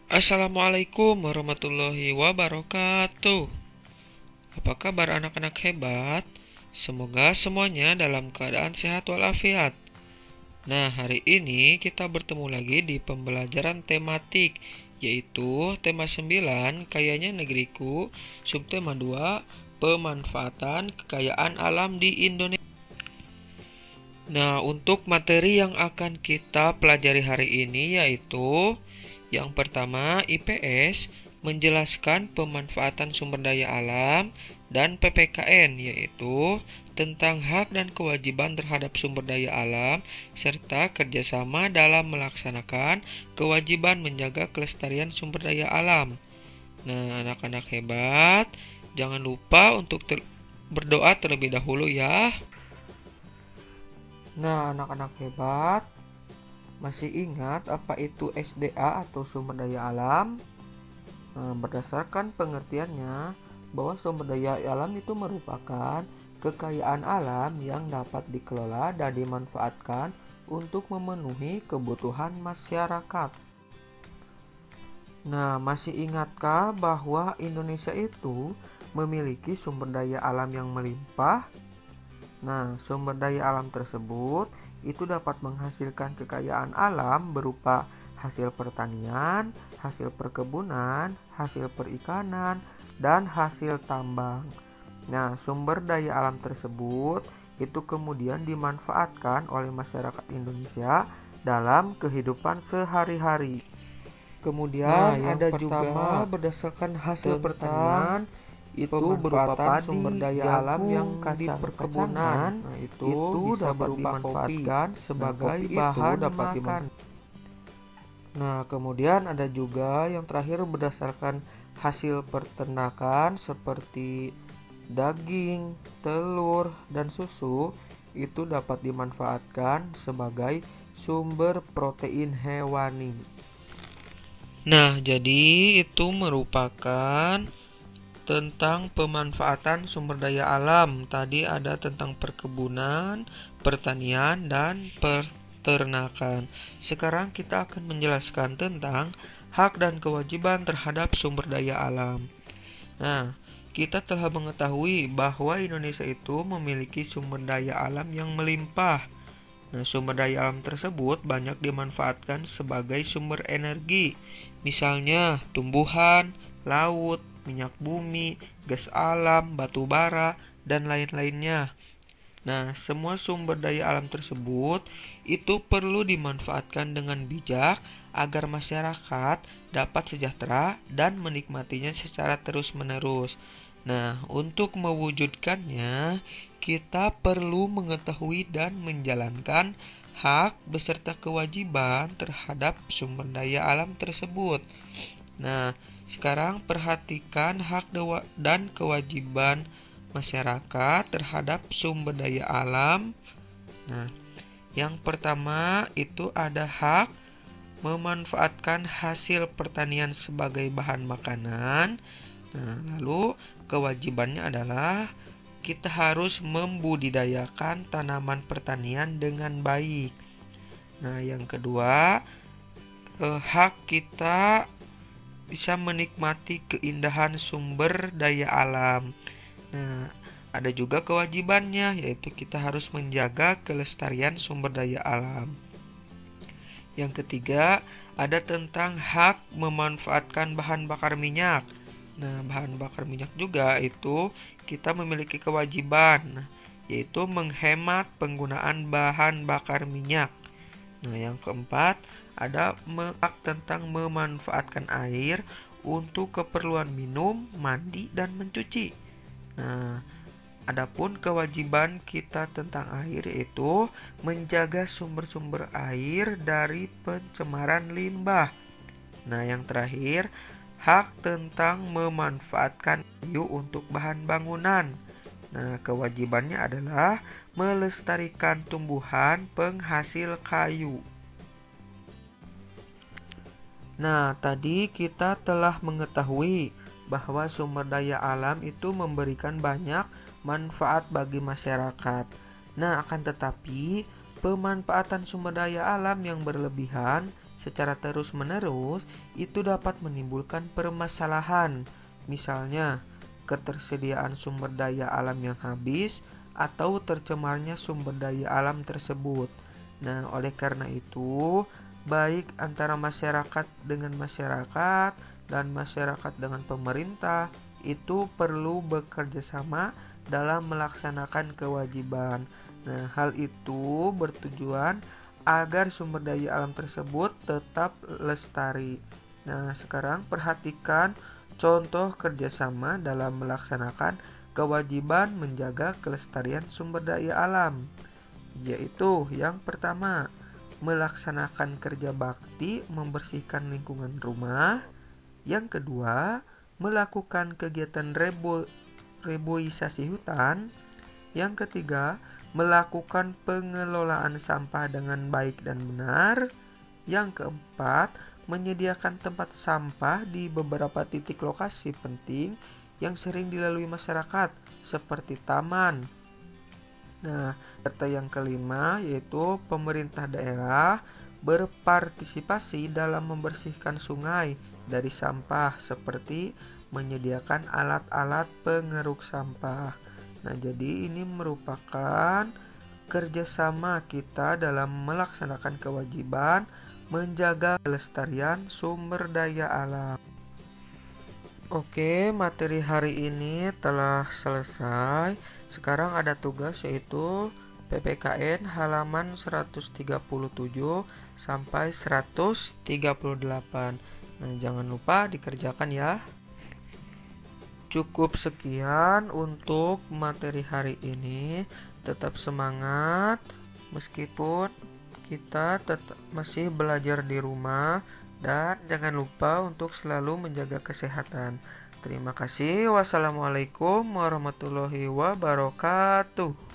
Assalamualaikum warahmatullahi wabarakatuh. Apa kabar anak-anak hebat? Semoga semuanya dalam keadaan sehat walafiat. Nah, hari ini kita bertemu lagi di pembelajaran tematik, yaitu tema 9, Kayanya Negeriku, subtema 2, Pemanfaatan Kekayaan Alam di Indonesia. Nah, untuk materi yang akan kita pelajari hari ini yaitu yang pertama, IPS menjelaskan pemanfaatan sumber daya alam, dan PPKN yaitu tentang hak dan kewajiban terhadap sumber daya alam serta kerjasama dalam melaksanakan kewajiban menjaga kelestarian sumber daya alam. Nah, anak-anak hebat, jangan lupa untuk berdoa terlebih dahulu ya. Nah, anak-anak hebat, masih ingat apa itu SDA atau sumber daya alam? Nah, berdasarkan pengertiannya, bahwa sumber daya alam itu merupakan kekayaan alam yang dapat dikelola dan dimanfaatkan untuk memenuhi kebutuhan masyarakat. Nah, masih ingatkah bahwa Indonesia itu memiliki sumber daya alam yang melimpah? Nah, sumber daya alam tersebut itu dapat menghasilkan kekayaan alam berupa hasil pertanian, hasil perkebunan, hasil perikanan, dan hasil tambang. Nah, sumber daya alam tersebut itu kemudian dimanfaatkan oleh masyarakat Indonesia dalam kehidupan sehari-hari. Kemudian ada juga berdasarkan hasil pertanian itu berupa padi, sumber daya alam yang di perkebunan, nah, itu bisa berupa dimanfaatkan sebagai bahan makan. Nah, kemudian ada juga yang terakhir berdasarkan hasil peternakan seperti daging, telur, dan susu itu dapat dimanfaatkan sebagai sumber protein hewani. Nah, jadi itu merupakan tentang pemanfaatan sumber daya alam. Tadi ada tentang perkebunan, pertanian, dan peternakan. Sekarang kita akan menjelaskan tentang hak dan kewajiban terhadap sumber daya alam. Nah, kita telah mengetahui bahwa Indonesia itu memiliki sumber daya alam yang melimpah. Nah, sumber daya alam tersebut banyak dimanfaatkan sebagai sumber energi. Misalnya, tumbuhan, laut, minyak bumi, gas alam, batu bara, dan lain-lainnya. Nah, semua sumber daya alam tersebut itu perlu dimanfaatkan dengan bijak agar masyarakat dapat sejahtera dan menikmatinya secara terus-menerus. Nah, untuk mewujudkannya, kita perlu mengetahui dan menjalankan hak beserta kewajiban terhadap sumber daya alam tersebut. Nah, sekarang perhatikan hak dan kewajiban masyarakat terhadap sumber daya alam. Nah, yang pertama itu ada hak memanfaatkan hasil pertanian sebagai bahan makanan. Nah, lalu kewajibannya adalah kita harus membudidayakan tanaman pertanian dengan baik. Nah, yang kedua, hak kita bisa menikmati keindahan sumber daya alam. Nah, ada juga kewajibannya, yaitu kita harus menjaga kelestarian sumber daya alam. Yang ketiga, ada tentang hak memanfaatkan bahan bakar minyak. Nah, bahan bakar minyak juga itu kita memiliki kewajiban, yaitu menghemat penggunaan bahan bakar minyak. Nah, yang keempat, ada hak tentang memanfaatkan air untuk keperluan minum, mandi, dan mencuci. Nah, adapun kewajiban kita tentang air yaitu menjaga sumber-sumber air dari pencemaran limbah. Nah, yang terakhir, hak tentang memanfaatkan kayu untuk bahan bangunan. Nah, kewajibannya adalah melestarikan tumbuhan penghasil kayu. Nah, tadi kita telah mengetahui bahwa sumber daya alam itu memberikan banyak manfaat bagi masyarakat. Nah, akan tetapi pemanfaatan sumber daya alam yang berlebihan secara terus-menerus, itu dapat menimbulkan permasalahan. Misalnya, ketersediaan sumber daya alam yang habis atau tercemarnya sumber daya alam tersebut. Nah, oleh karena itu, baik antara masyarakat dengan masyarakat dan masyarakat dengan pemerintah itu perlu bekerja sama dalam melaksanakan kewajiban. Nah, hal itu bertujuan agar sumber daya alam tersebut tetap lestari. Nah, sekarang perhatikan contoh kerjasama dalam melaksanakan kewajiban menjaga kelestarian sumber daya alam, yaitu yang pertama, melaksanakan kerja bakti membersihkan lingkungan rumah. Yang kedua, melakukan kegiatan reboisasi hutan. Yang ketiga, melakukan pengelolaan sampah dengan baik dan benar. Yang keempat, menyediakan tempat sampah di beberapa titik lokasi penting yang sering dilalui masyarakat, seperti taman. Nah, serta yang kelima yaitu pemerintah daerah berpartisipasi dalam membersihkan sungai dari sampah, seperti menyediakan alat-alat pengeruk sampah. Nah, jadi ini merupakan kerjasama kita dalam melaksanakan kewajiban menjaga kelestarian sumber daya alam. Oke, materi hari ini telah selesai. Sekarang ada tugas yaitu PPKN halaman 137 sampai 138. Nah, jangan lupa dikerjakan ya. Cukup sekian untuk materi hari ini. Tetap semangat meskipun kita tetap masih belajar di rumah, dan jangan lupa untuk selalu menjaga kesehatan. Terima kasih. Wassalamualaikum warahmatullahi wabarakatuh.